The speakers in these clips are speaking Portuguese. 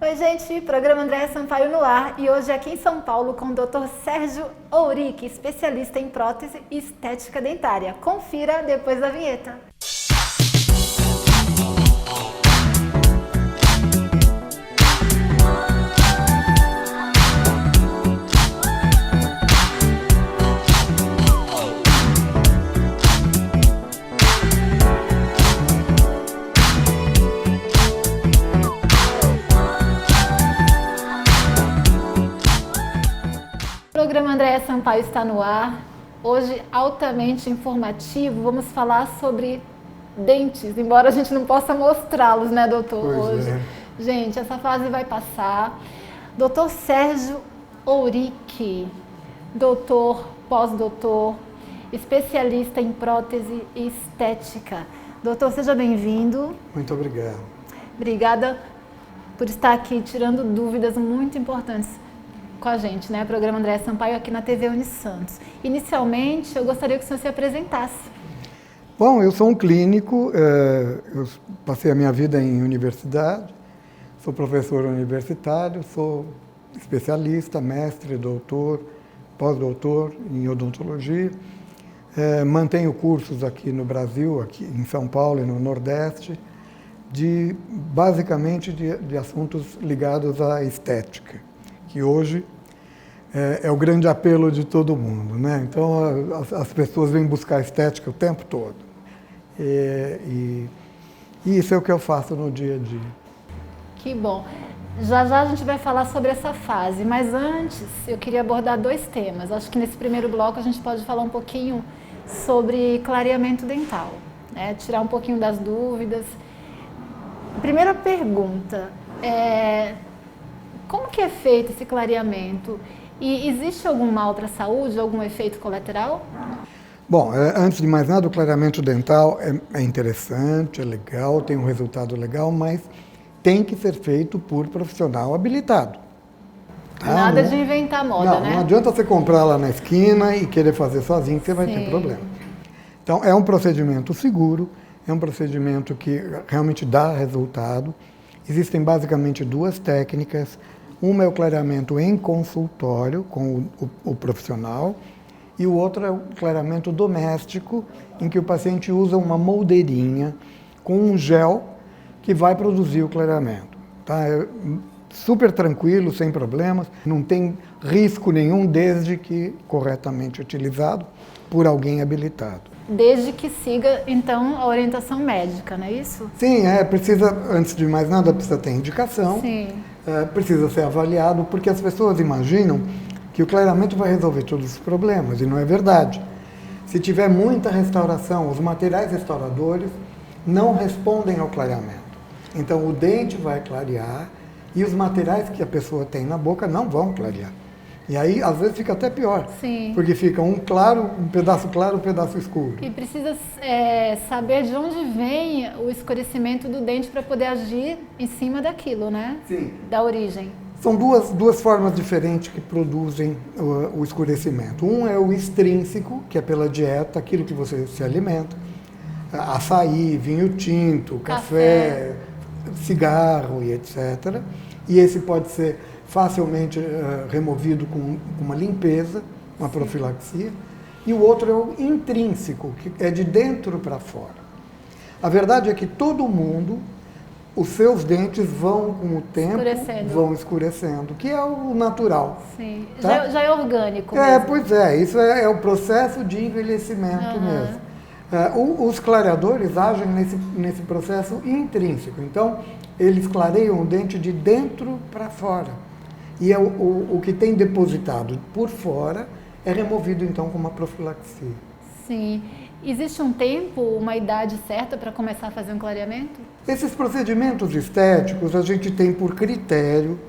Oi, gente, programa Andréa Sampaio no ar e hoje aqui em São Paulo com o Dr. Sérgio Ourique, especialista em prótese e estética dentária. Confira depois da vinheta. O programa Andréa Sampaio está no ar, hoje altamente informativo, vamos falar sobre dentes, embora a gente não possa mostrá-los, né, doutor, pois hoje. É. Gente, essa fase vai passar. Doutor Sérgio Ourique, doutor, pós-doutor, especialista em prótese e estética. Doutor, seja bem-vindo. Muito obrigado. Obrigada por estar aqui tirando dúvidas muito importantes com a gente, né? Programa Andréa Sampaio aqui na TV Unisantos. Inicialmente, eu gostaria que o senhor se apresentasse. Bom, eu sou um clínico, eu passei a minha vida em universidade, sou professor universitário, sou especialista, mestre, doutor, pós-doutor em odontologia, mantenho cursos aqui no Brasil, aqui em São Paulo e no Nordeste, basicamente de assuntos ligados à estética, que hoje é o grande apelo de todo mundo, né? Então, as pessoas vêm buscar estética o tempo todo. E isso é o que eu faço no dia a dia. Que bom. Já já a gente vai falar sobre essa fase, mas antes eu queria abordar dois temas. Acho que nesse primeiro bloco a gente pode falar um pouquinho sobre clareamento dental, né? Tirar um pouquinho das dúvidas. Primeira pergunta, como que é feito esse clareamento? E existe algum mal para a saúde, algum efeito colateral? Bom, antes de mais nada, o clareamento dental é interessante, é legal, tem um resultado legal, mas tem que ser feito por profissional habilitado. Tá? Nada de inventar moda, né? Não adianta você comprar lá na esquina e querer fazer sozinho, que você vai ter problema. Então, é um procedimento seguro, é um procedimento que realmente dá resultado. Existem basicamente duas técnicas. Uma é o clareamento em consultório com o profissional e o outro é o clareamento doméstico, em que o paciente usa uma moldeirinha com um gel que vai produzir o clareamento. Tá? É super tranquilo, sem problemas, não tem risco nenhum desde que corretamente utilizado por alguém habilitado. Desde que siga, então, a orientação médica, não é isso? Sim, precisa, antes de mais nada, precisa ter indicação. Sim. Precisa ser avaliado, porque as pessoas imaginam que o clareamento vai resolver todos os problemas, e não é verdade. Se tiver muita restauração, os materiais restauradores não respondem ao clareamento. Então, o dente vai clarear e os materiais que a pessoa tem na boca não vão clarear. E aí, às vezes, fica até pior. Sim. Porque fica um pedaço claro, um pedaço escuro. E precisa saber de onde vem o escurecimento do dente para poder agir em cima daquilo, né? Sim. Da origem. São duas formas diferentes que produzem o escurecimento. Um é o extrínseco, que é pela dieta, aquilo que você se alimenta. Açaí, vinho tinto, café, cigarro e etc. E esse pode ser facilmente removido com uma limpeza, uma profilaxia. E o outro é o intrínseco, que é de dentro para fora. A verdade é que todo mundo, os seus dentes vão, com o tempo, vão escurecendo, que é o natural. Sim, tá? já é orgânico mesmo. Pois é, isso é o processo de envelhecimento mesmo. Os clareadores agem nesse processo intrínseco, então eles clareiam o dente de dentro para fora. E o que tem depositado por fora é removido então com uma profilaxia. Sim. Existe um tempo, uma idade certa para começar a fazer um clareamento? Esses procedimentos estéticos a gente tem por critério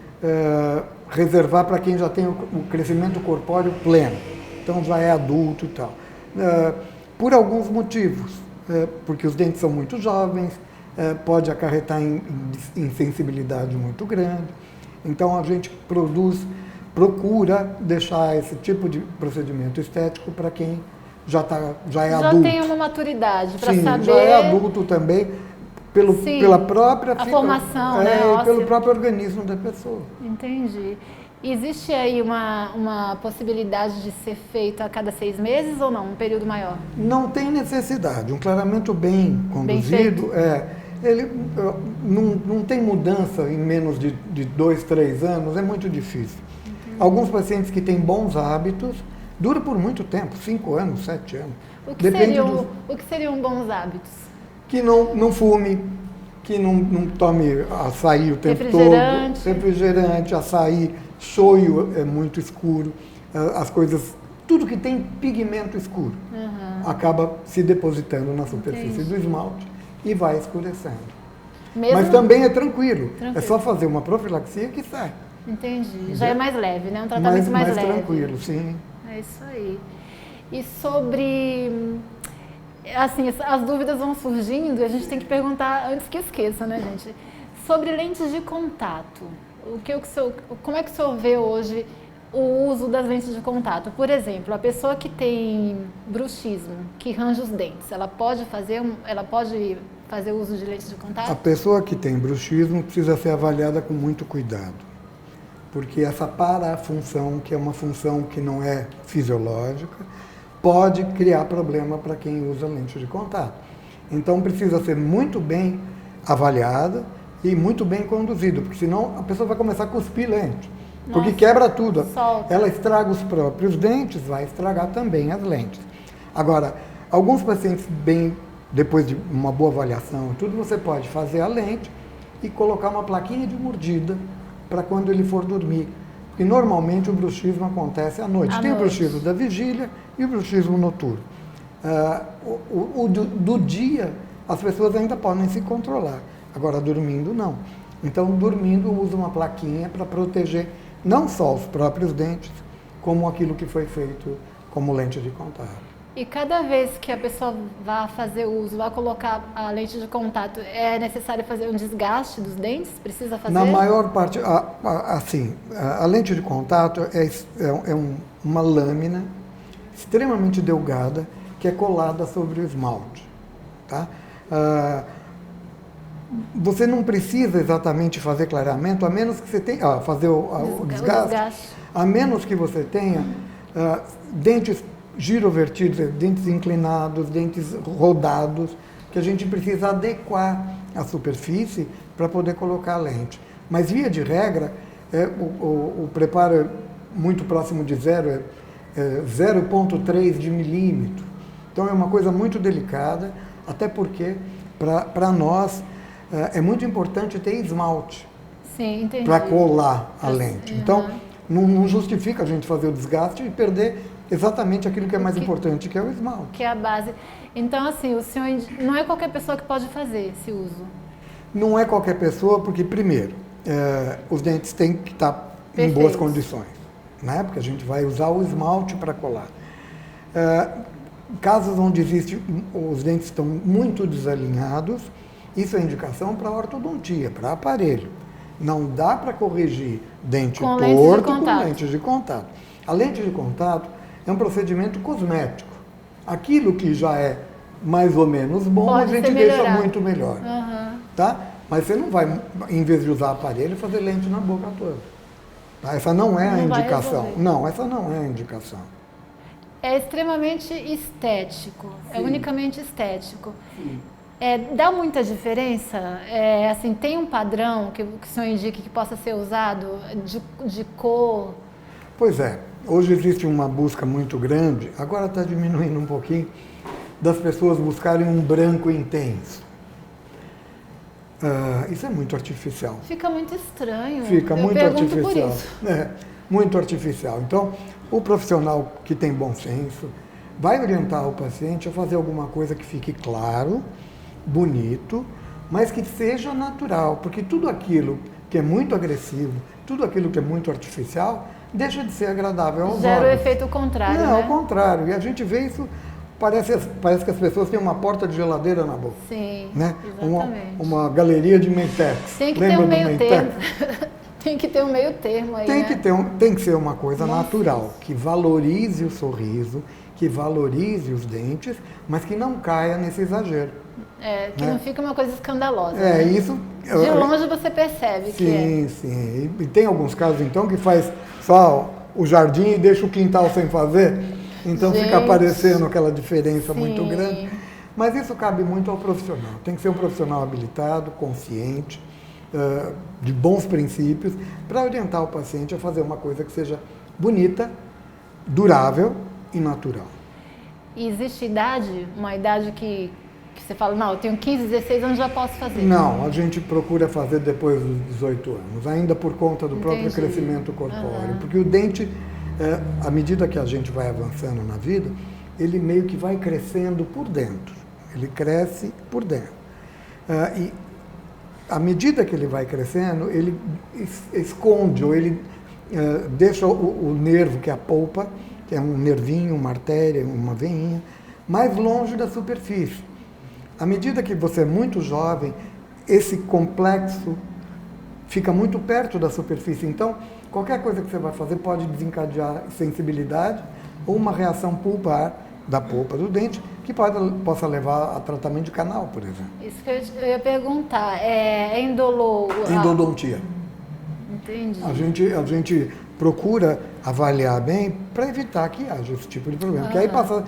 reservar para quem já tem o crescimento corpóreo pleno. Então já é adulto e tal. Por alguns motivos. Porque os dentes são muito jovens, pode acarretar em insensibilidade muito grande. Então a gente procura deixar esse tipo de procedimento estético para quem já é adulto. Já tem uma maturidade para saber. Já é adulto também. pela própria a formação, né, e pelo próprio organismo da pessoa. Entendi. Existe aí uma possibilidade de ser feito a cada 6 meses ou não? Um período maior? Não tem necessidade. Um clareamento bem conduzido, ele não tem mudança em menos de 2, 3 anos, é muito difícil. Alguns pacientes que têm bons hábitos, dura por muito tempo, 5 anos, 7 anos. O que seriam bons hábitos? Que não fume, que não tome açaí o tempo todo, refrigerante, açaí, shoyu é muito escuro, as coisas, tudo que tem pigmento escuro acaba se depositando na superfície do esmalte e vai escurecendo. Mas também é tranquilo, é só fazer uma profilaxia que sai. Entendi, já é mais leve, né? Um tratamento mais leve. Mais tranquilo, sim. É isso aí. E sobre... Assim, as dúvidas vão surgindo e a gente tem que perguntar antes que esqueça, né, gente? Sobre lentes de contato. Como é que o senhor vê hoje o uso das lentes de contato? Por exemplo, a pessoa que tem bruxismo, que range os dentes, ela pode fazer uso de lentes de contato? A pessoa que tem bruxismo precisa ser avaliada com muito cuidado, porque essa parafunção, que é uma função que não é fisiológica, pode criar problema para quem usa lente de contato. Então precisa ser muito bem avaliada e muito bem conduzido, porque senão a pessoa vai começar a cuspir lente, porque quebra tudo. Solta. Ela estraga os próprios dentes, vai estragar também as lentes. Agora, alguns pacientes depois de uma boa avaliação, tudo, você pode fazer a lente e colocar uma plaquinha de mordida para quando ele for dormir. Porque normalmente o bruxismo acontece à noite. Tem o bruxismo da vigília e o bruxismo noturno. Do dia, as pessoas ainda podem se controlar. Agora, dormindo, não. Então, dormindo, usa uma plaquinha para proteger não só os próprios dentes, como aquilo que foi feito como lente de contato. E cada vez que a pessoa vai fazer uso, vai colocar a lente de contato, é necessário fazer um desgaste dos dentes? Precisa fazer? Na maior parte, assim, a lente de contato é uma lâmina extremamente delgada que é colada sobre o esmalte. Tá? Você não precisa exatamente fazer clareamento, a menos que você tenha, fazer o desgaste, a menos que você tenha dentes girovertidos, dentes inclinados, dentes rodados, que a gente precisa adequar a superfície para poder colocar a lente. Mas, via de regra, o preparo é muito próximo de zero, 0,3 de milímetro. Então, é uma coisa muito delicada, até porque, para nós, é muito importante ter esmalte para colar a lente. Então, não justifica a gente fazer o desgaste e perder exatamente aquilo que é mais importante, que é o esmalte. Que é a base. Então, assim, o senhor não é qualquer pessoa que pode fazer esse uso? Não é qualquer pessoa, porque, primeiro, os dentes têm que estar em boas condições, né? Porque a gente vai usar o esmalte para colar. Casos onde os dentes estão muito desalinhados, isso é indicação para ortodontia, para aparelho. Não dá para corrigir dente torto com lente de contato. A lente de contato é um procedimento cosmético. Aquilo que já é mais ou menos bom, a gente deixa muito melhor. Tá? Mas você não vai, em vez de usar aparelho, fazer lente na boca toda. Tá? Essa não é a indicação. Não, essa não é a indicação. É extremamente estético. Sim. É unicamente estético. Sim. Dá muita diferença? Assim, tem um padrão que o senhor indique que possa ser usado de cor? Pois é. Hoje existe uma busca muito grande, agora está diminuindo um pouquinho, das pessoas buscarem um branco intenso. Isso é muito artificial. Fica muito estranho. Fica muito artificial. Muito artificial. Então, o profissional que tem bom senso vai orientar o paciente a fazer alguma coisa que fique claro, bonito, mas que seja natural, porque tudo aquilo que é muito agressivo, tudo aquilo que é muito artificial, deixa de ser agradável aos olhos. Gera o efeito contrário, Não, né? ao contrário. E a gente vê isso, parece que as pessoas têm uma porta de geladeira na boca. Sim, né? exatamente. Uma galeria de Mentex. Tem que ter um meio termo. Tem que ter um meio termo aí, tem que ser uma coisa natural, que valorize o sorriso, que valorize os dentes, mas que não caia nesse exagero. Que não fica uma coisa escandalosa. Isso... De longe você percebe que Sim, sim. E tem alguns casos, então, que faz só o jardim e deixa o quintal sem fazer. Então fica aparecendo aquela diferença muito grande. Mas isso cabe muito ao profissional. Tem que ser um profissional habilitado, consciente, de bons princípios, para orientar o paciente a fazer uma coisa que seja bonita, durável e natural. E existe idade, uma idade que você fala, não, eu tenho 15, 16 anos, já posso fazer? Não, a gente procura fazer depois dos 18 anos, ainda por conta do próprio crescimento corpóreo. Porque o dente, à medida que a gente vai avançando na vida, ele meio que vai crescendo por dentro. Ele cresce por dentro. E à medida que ele vai crescendo, ele esconde, ou ele deixa o nervo, que é a polpa, que é um nervinho, uma artéria, uma veinha, mais longe da superfície. À medida que você é muito jovem, esse complexo fica muito perto da superfície. Então, qualquer coisa que você vai fazer pode desencadear sensibilidade ou uma reação pulpar da polpa do dente, que possa levar a tratamento de canal, por exemplo. Isso que eu ia perguntar, é indolor... Endodontia. Entendi. A gente procura avaliar bem para evitar que haja esse tipo de problema. Porque aí passa...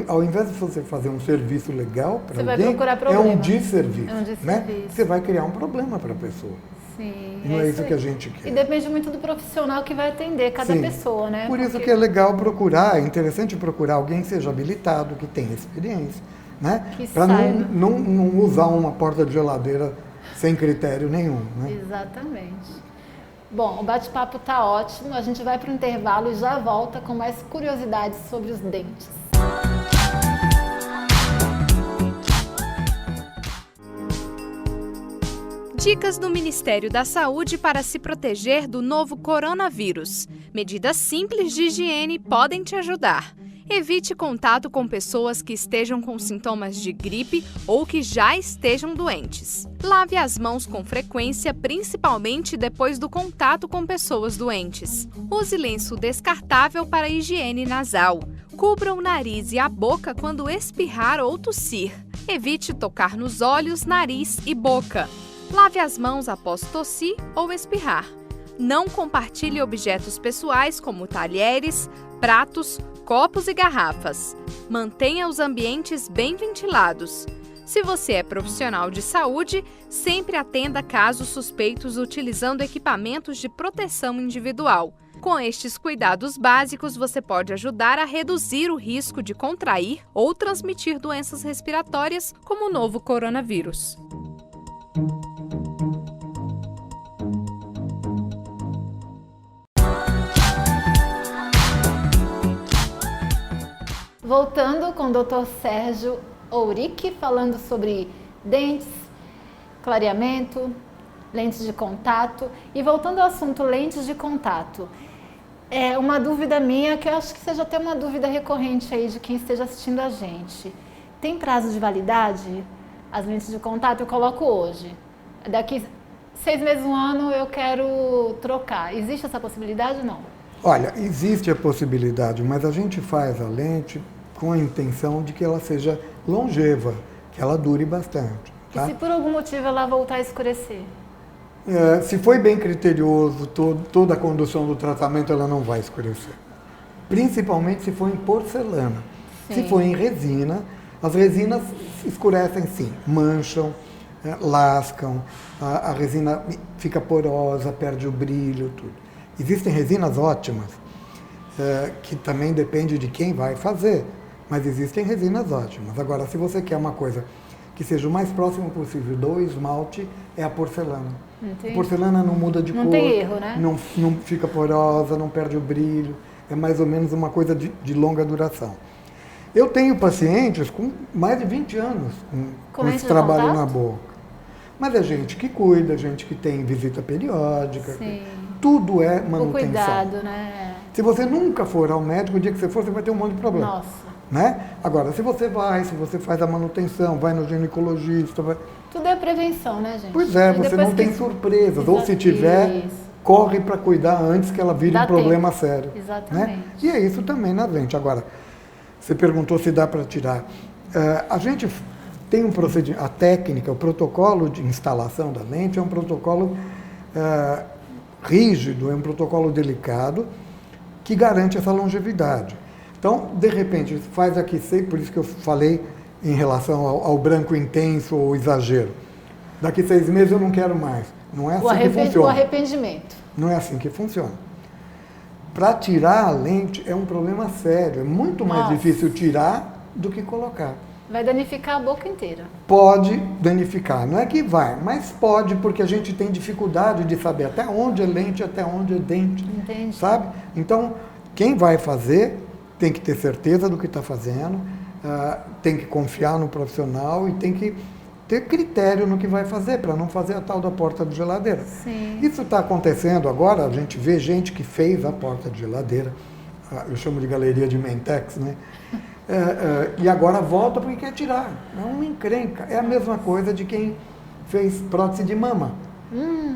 Ao invés de você fazer um serviço legal para alguém, é um desserviço. Né? Você vai criar um problema para a pessoa. Sim, não é isso que a gente quer. E depende muito do profissional que vai atender cada pessoa, né? Por isso que é legal procurar, é interessante procurar alguém que seja habilitado, que tenha experiência, né? Para não usar uma porta de geladeira sem critério nenhum. Né? Exatamente. Bom, o bate-papo está ótimo, a gente vai para o intervalo e já volta com mais curiosidades sobre os dentes. Dicas do Ministério da Saúde para se proteger do novo coronavírus. Medidas simples de higiene podem te ajudar. Evite contato com pessoas que estejam com sintomas de gripe ou que já estejam doentes. Lave as mãos com frequência, principalmente depois do contato com pessoas doentes. Use lenço descartável para higiene nasal. Cubra o nariz e a boca quando espirrar ou tossir. Evite tocar nos olhos, nariz e boca. Lave as mãos após tossir ou espirrar. Não compartilhe objetos pessoais como talheres, pratos, copos e garrafas. Mantenha os ambientes bem ventilados. Se você é profissional de saúde, sempre atenda casos suspeitos utilizando equipamentos de proteção individual. Com estes cuidados básicos, você pode ajudar a reduzir o risco de contrair ou transmitir doenças respiratórias como o novo coronavírus. Voltando com o Dr. Sérgio Ourique, falando sobre dentes, clareamento, lentes de contato. E voltando ao assunto lentes de contato, é uma dúvida minha, que eu acho que seja até uma dúvida recorrente aí de quem esteja assistindo a gente. Tem prazo de validade? As lentes de contato eu coloco hoje. Daqui 6 meses, 1 ano eu quero trocar. Existe essa possibilidade ou não? Olha, existe a possibilidade, mas a gente faz a lente com a intenção de que ela seja longeva, que ela dure bastante. Tá? E se por algum motivo ela voltar a escurecer? Se foi bem criterioso, toda a condução do tratamento, ela não vai escurecer. Principalmente se for em porcelana. Sim. Se for em resina, as resinas escurecem sim, mancham, lascam, a resina fica porosa, perde o brilho, tudo. Existem resinas ótimas, que também depende de quem vai fazer, mas existem resinas ótimas. Agora, se você quer uma coisa que seja o mais próximo possível do esmalte, é a porcelana. Entendi. A porcelana não muda de cor. Não tem erro, né? Não fica porosa, não perde o brilho. É mais ou menos uma coisa de longa duração. Eu tenho pacientes com mais de 20 anos com esse trabalho na boca. Mas é gente que cuida, gente que tem visita periódica. Sim. Tudo é manutenção. O cuidado, né? Se você nunca for ao médico, o dia que você for, você vai ter um monte de problema. Nossa. Né? Agora, se você faz a manutenção, vai no ginecologista... Tudo é prevenção, né, gente? Pois é, você não tem surpresas. Exato. Ou se tiver, corre para cuidar antes que ela vire um problema sério. Exatamente. Né? E é isso também na lente. Agora, Você perguntou se dá para tirar. A gente tem um procedimento, a técnica, o protocolo de instalação da lente é um protocolo rígido, é um protocolo delicado que garante essa longevidade. Então, de repente, faz aqui, por isso que eu falei em relação ao branco intenso ou exagero. Daqui 6 meses eu não quero mais. Não é assim que funciona. O arrependimento. Não é assim que funciona. Para tirar a lente é um problema sério. É muito mais difícil tirar do que colocar. Vai danificar a boca inteira. Pode danificar. Não é que vai, mas pode, porque a gente tem dificuldade de saber até onde é lente, até onde é dente. Entendi. Sabe? Então, quem vai fazer tem que ter certeza do que está fazendo, tem que confiar no profissional e tem que ter critério no que vai fazer, para não fazer a tal da porta de geladeira. Sim. Isso está acontecendo agora, a gente vê gente que fez a porta de geladeira, eu chamo de galeria de Mentex, né? E agora volta porque quer tirar. É uma encrenca. É a mesma coisa de quem fez prótese de mama.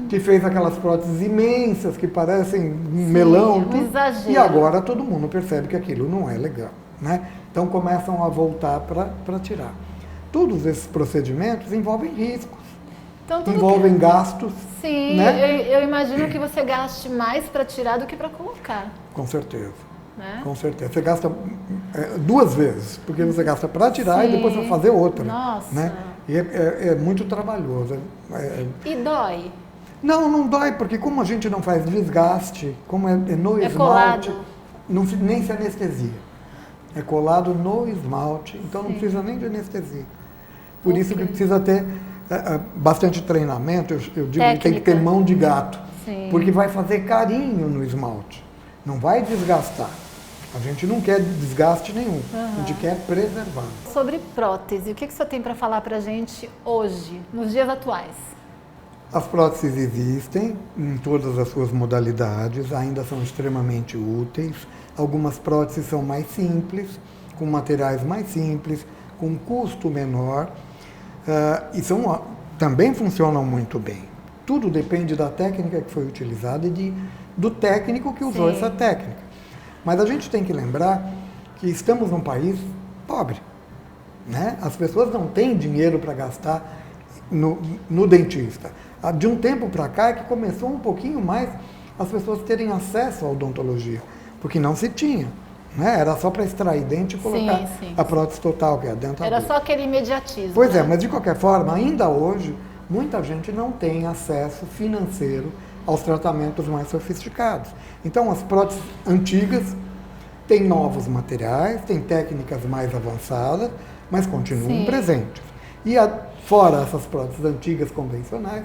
Que fez aquelas próteses imensas que parecem um melão. Um exagero. E agora todo mundo percebe que aquilo não é legal, né? Então começam a voltar para tirar. Todos esses procedimentos envolvem riscos, então, envolvem gastos. Sim, né? eu imagino que você gaste mais para tirar do que para colocar. Com certeza. Né? Com certeza. Você gasta 2 vezes, porque você gasta para tirar e depois para fazer outra. Nossa. Né? E é muito trabalhoso. E dói? Não dói, porque como a gente não faz desgaste, como é no esmalte, colado. Nem se anestesia. É colado no esmalte, então não precisa nem de anestesia. Por isso que precisa ter bastante treinamento, eu digo que tem que ter mão de gato, porque vai fazer carinho no esmalte, não vai desgastar. A gente não quer desgaste nenhum, a gente quer preservar. Sobre prótese, o que você tem para falar para a gente hoje, nos dias atuais? As próteses existem em todas as suas modalidades, ainda são extremamente úteis. Algumas próteses são mais simples, com materiais mais simples, com custo menor, e também funcionam muito bem. Tudo depende da técnica que foi utilizada e do técnico que usou essa técnica. Mas a gente tem que lembrar que estamos num país pobre, né? As pessoas não têm dinheiro para gastar no dentista. De um tempo para cá é que começou um pouquinho mais as pessoas terem acesso à odontologia, porque não se tinha. Né? Era só para extrair dente e colocar a prótese total, que é a dentadura. Era só aquele imediatismo. Pois é, mas de qualquer forma, ainda hoje, muita gente não tem acesso financeiro aos tratamentos mais sofisticados. Então, as próteses antigas têm novos materiais, têm técnicas mais avançadas, mas continuam presentes. E fora essas próteses antigas convencionais,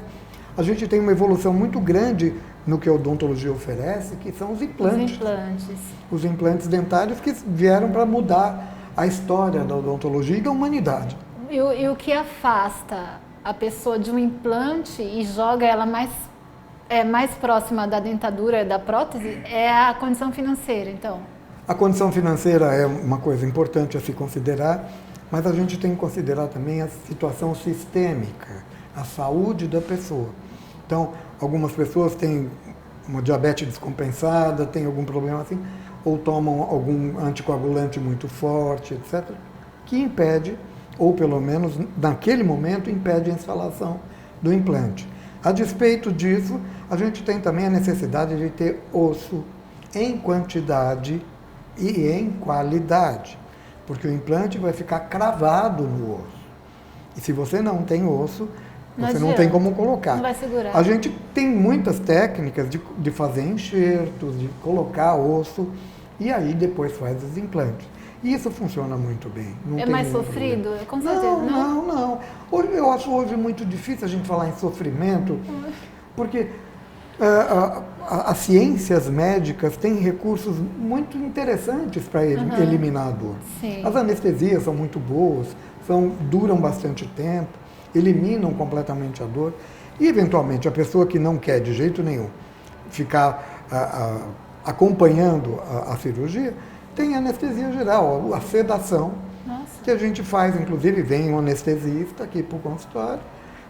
a gente tem uma evolução muito grande no que a odontologia oferece, que são os implantes. Os implantes dentários que vieram para mudar a história da odontologia e da humanidade. E o que afasta a pessoa de um implante e joga ela mais próxima da dentadura, da prótese, é a condição financeira, então? A condição financeira é uma coisa importante a se considerar, mas a gente tem que considerar também a situação sistêmica, a saúde da pessoa. Então, algumas pessoas têm uma diabetes descompensada, têm algum problema assim, ou tomam algum anticoagulante muito forte, etc., que impede, ou pelo menos naquele momento, impede a instalação do implante. A despeito disso, a gente tem também a necessidade de ter osso em quantidade e em qualidade, porque o implante vai ficar cravado no osso. E se você não tem osso, você não tem como colocar. Não vai segurar. A gente tem muitas técnicas de fazer enxertos, de colocar osso, e aí depois faz os implantes. E isso funciona muito bem. Não é tem mais nenhum sofrido? problema. Com certeza. Não. Eu acho hoje muito difícil a gente falar em sofrimento, porque as ciências médicas têm recursos muito interessantes para eliminar a dor. As anestesias são muito boas, duram bastante tempo, eliminam completamente a dor. E, eventualmente, a pessoa que não quer de jeito nenhum ficar acompanhando a cirurgia, tem anestesia geral, a sedação, que a gente faz, inclusive, vem um anestesista aqui para o consultório,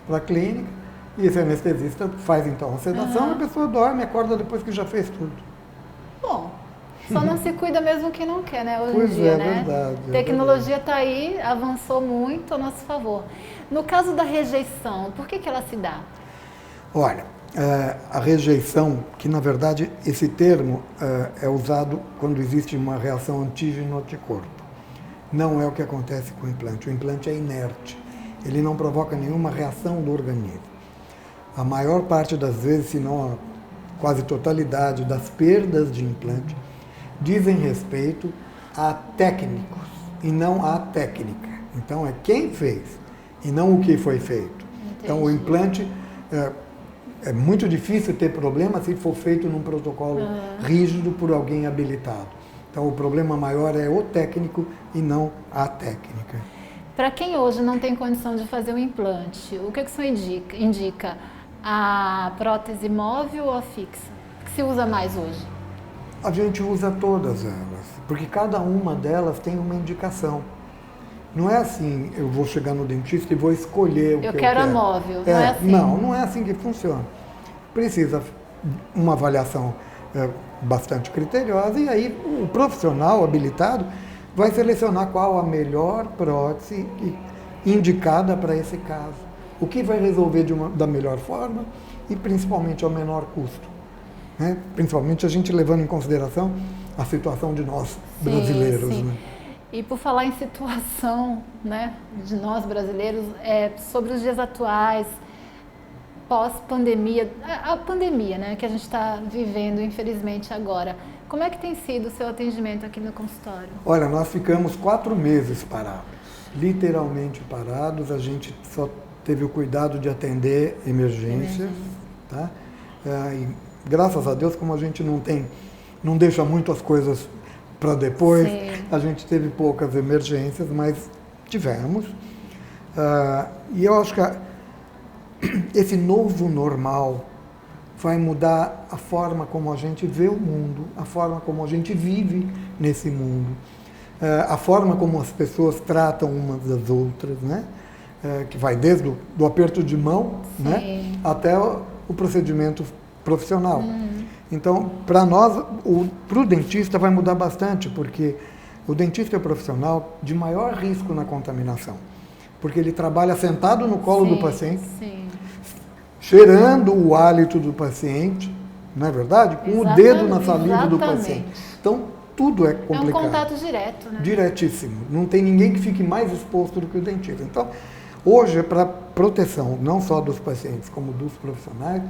para a clínica, e esse anestesista faz, então, a sedação, a pessoa dorme, acorda depois que já fez tudo. Bom, Só não se cuida mesmo quem não quer, né? Hoje Pois em dia, é, né? verdade. A tecnologia está aí, avançou muito a nosso favor. No caso da rejeição, por que ela se dá? Olha, a rejeição, que na verdade esse termo é usado quando existe uma reação antígeno-anticorpo. Não é o que acontece com o implante. O implante é inerte. Ele não provoca nenhuma reação do organismo. A maior parte das vezes, se não a quase totalidade das perdas de implante, dizem respeito a técnicos e não à técnica. Então é quem fez e não o que foi feito. Entendi. Então o implante é muito difícil ter problema se for feito num protocolo rígido por alguém habilitado. Então o problema maior é o técnico e não a técnica. Para quem hoje não tem condição de fazer um implante, o que o senhor indica? A prótese móvel ou a fixa? O que se usa mais hoje? A gente usa todas elas, porque cada uma delas tem uma indicação. Não é assim, eu vou chegar no dentista e vou escolher o que eu quero. Eu quero a móvel, não é assim? Não é assim que funciona. Precisa uma avaliação bastante criteriosa e aí o profissional habilitado vai selecionar qual a melhor prótese indicada para esse caso. O que vai resolver da melhor forma e principalmente ao menor custo. Né? Principalmente a gente levando em consideração a situação de nós brasileiros. Sim. Né? E por falar em situação, né, de nós brasileiros, sobre os dias atuais, pós-pandemia, a pandemia, né, que a gente está vivendo, infelizmente, agora. Como é que tem sido o seu atendimento aqui no consultório? Olha, nós ficamos 4 meses parados, literalmente parados. A gente só teve o cuidado de atender emergências, tá? E graças a Deus, como a gente não deixa muito as coisas para depois, a gente teve poucas emergências, mas tivemos. E eu acho que esse novo normal vai mudar a forma como a gente vê o mundo, a forma como a gente vive nesse mundo, a forma como as pessoas tratam umas das outras, né? Que vai desde do aperto de mão, né? Até o procedimento profissional. Então, para nós, para o dentista vai mudar bastante, porque o dentista é o profissional de maior risco na contaminação, porque ele trabalha sentado no colo do paciente, cheirando o hálito do paciente, não é verdade? Com o dedo na saliva do paciente. Então, tudo é complicado. É um contato direto, né? Diretíssimo. Não tem ninguém que fique mais exposto do que o dentista. Então, hoje, para proteção não só dos pacientes, como dos profissionais,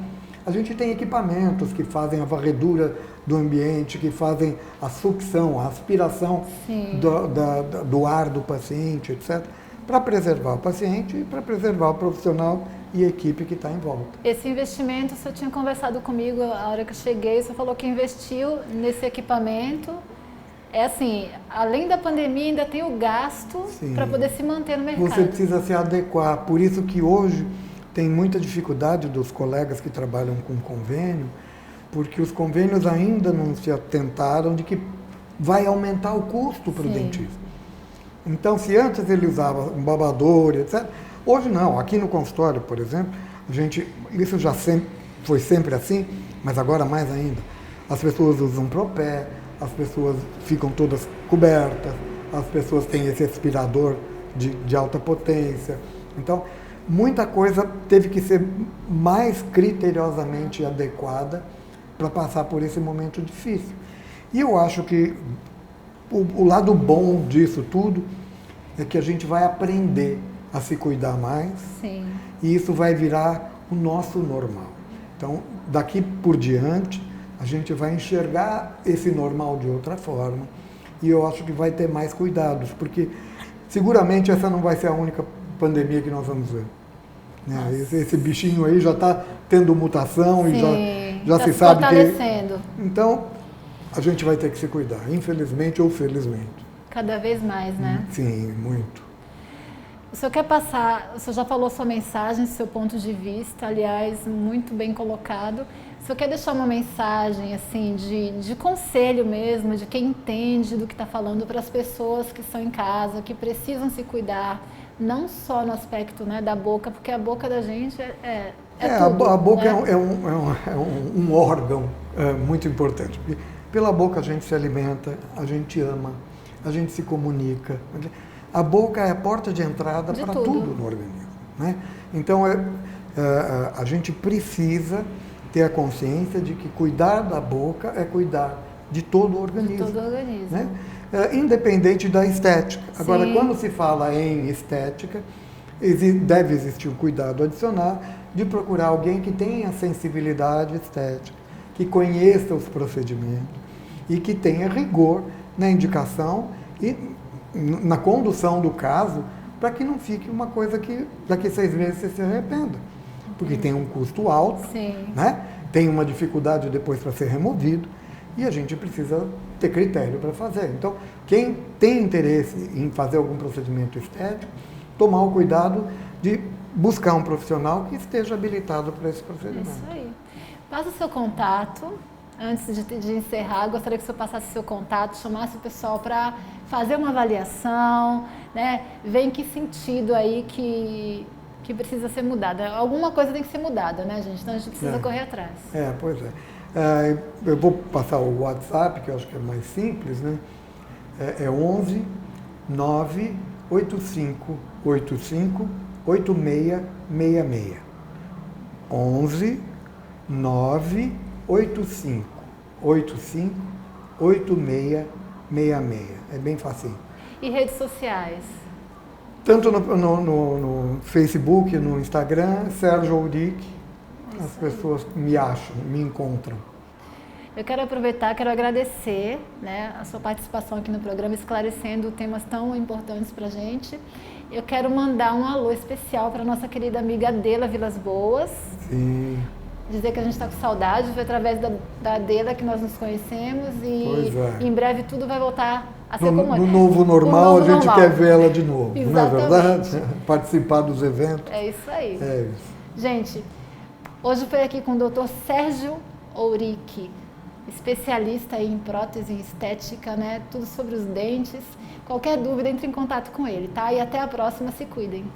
a gente tem equipamentos que fazem a varredura do ambiente, que fazem a sucção, a aspiração do ar do paciente, etc., para preservar o paciente e para preservar o profissional e a equipe que está em volta. Esse investimento, o senhor tinha conversado comigo a hora que eu cheguei, o senhor falou que investiu nesse equipamento. É assim, além da pandemia, ainda tem o gasto para poder se manter no mercado. Você precisa se adequar, por isso que hoje tem muita dificuldade dos colegas que trabalham com convênio, porque os convênios ainda não se atentaram de que vai aumentar o custo para o dentista. Então, se antes ele usava um babador, etc., hoje não. Aqui no consultório, por exemplo, isso já foi sempre assim, mas agora mais ainda. As pessoas usam propé, as pessoas ficam todas cobertas, as pessoas têm esse aspirador de alta potência. Então, muita coisa teve que ser mais criteriosamente adequada para passar por esse momento difícil. E eu acho que o lado bom disso tudo é que a gente vai aprender a se cuidar mais. Sim. E isso vai virar o nosso normal. Então, daqui por diante, a gente vai enxergar esse normal de outra forma e eu acho que vai ter mais cuidados, porque seguramente essa não vai ser a única pandemia que nós vamos ver. Né? Esse bichinho aí já está tendo mutação e já se sabe fortalecendo. Então, a gente vai ter que se cuidar, infelizmente ou felizmente. Cada vez mais, né? Sim, muito. O senhor quer passar, o senhor já falou sua mensagem, seu ponto de vista, aliás, muito bem colocado. O senhor quer deixar uma mensagem, assim, de conselho mesmo, de quem entende do que está falando para as pessoas que estão em casa, que precisam se cuidar, não só no aspecto, né, da boca, porque a boca da gente tudo, a boca, né? é um órgão muito importante. Pela boca a gente se alimenta, a gente ama, a gente se comunica. A boca é a porta de entrada para tudo no organismo, né? Então, a gente precisa ter a consciência de que cuidar da boca é cuidar de todo o organismo. De todo o organismo. Né? Independente da estética. Agora, Sim. quando se fala em estética, deve existir um cuidado adicional de procurar alguém que tenha sensibilidade estética, que conheça os procedimentos e que tenha rigor na indicação e na condução do caso, para que não fique uma coisa que daqui a 6 meses você se arrependa. Porque tem um custo alto, né? Tem uma dificuldade depois para ser removido e a gente precisa ter critério para fazer. Então, quem tem interesse em fazer algum procedimento estético, tomar o cuidado de buscar um profissional que esteja habilitado para esse procedimento. Isso aí. Passa o seu contato. Antes de encerrar, gostaria que o senhor passasse o seu contato, chamasse o pessoal para fazer uma avaliação, né? Ver em que sentido aí que precisa ser mudada. Alguma coisa tem que ser mudada, né, gente? Então a gente precisa correr atrás. Pois é. Eu vou passar o WhatsApp, que eu acho que é mais simples, né? É 11 985 85 8666. 11 985 85 8666. É bem facinho. E redes sociais? Tanto no Facebook, no Instagram, Sérgio Ourique, as pessoas me acham, me encontram. Eu quero aproveitar, quero agradecer, né, a sua participação aqui no programa, esclarecendo temas tão importantes para a gente. Eu quero mandar um alô especial para a nossa querida amiga Adela Vilas Boas. Sim. Dizer que a gente está com saudade, foi através da Adela que nós nos conhecemos e em breve tudo vai voltar a ser como no novo normal, a gente quer ver ela de novo, exatamente. Não é verdade? Participar dos eventos. É isso aí. É isso. Gente, hoje foi aqui com o Dr. Sérgio Ourique, especialista em prótese estética, né? Tudo sobre os dentes. Qualquer dúvida, entre em contato com ele, tá? E até a próxima, se cuidem.